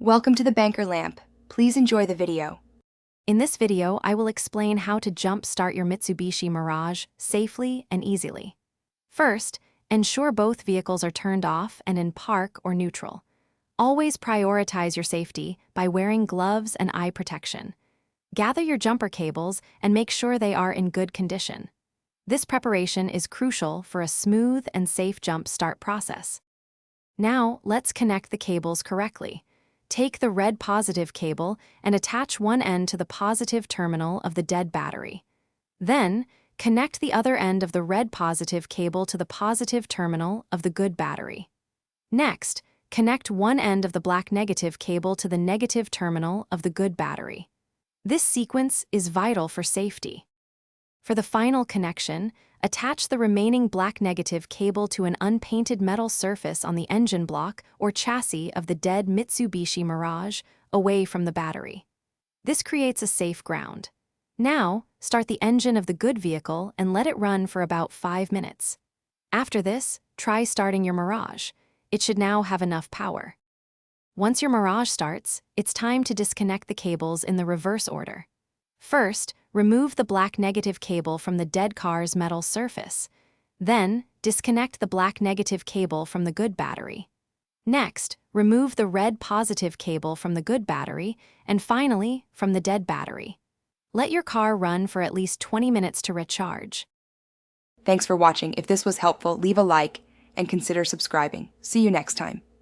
Welcome to the Banker Lamp. Please enjoy the video. In this video, I will explain how to jump-start your Mitsubishi Mirage safely and easily. First, ensure both vehicles are turned off and in park or neutral. Always prioritize your safety by wearing gloves and eye protection. Gather your jumper cables and make sure they are in good condition. This preparation is crucial for a smooth and safe jump-start process. Now, let's connect the cables correctly. Take the red positive cable and attach one end to the positive terminal of the dead battery. Then, connect the other end of the red positive cable to the positive terminal of the good battery. Next, connect one end of the black negative cable to the negative terminal of the good battery. This sequence is vital for safety. For the final connection, attach the remaining black negative cable to an unpainted metal surface on the engine block or chassis of the dead Mitsubishi Mirage, away from the battery. This creates a safe ground. Now, start the engine of the good vehicle and let it run for about 5 minutes. After this, try starting your Mirage. It should now have enough power. Once your Mirage starts, it's time to disconnect the cables in the reverse order. First, remove the black negative cable from the dead car's metal surface. Then, disconnect the black negative cable from the good battery. Next, remove the red positive cable from the good battery, and finally, from the dead battery. Let your car run for at least 20 minutes to recharge. Thanks for watching. If this was helpful, leave a like and consider subscribing. See you next time.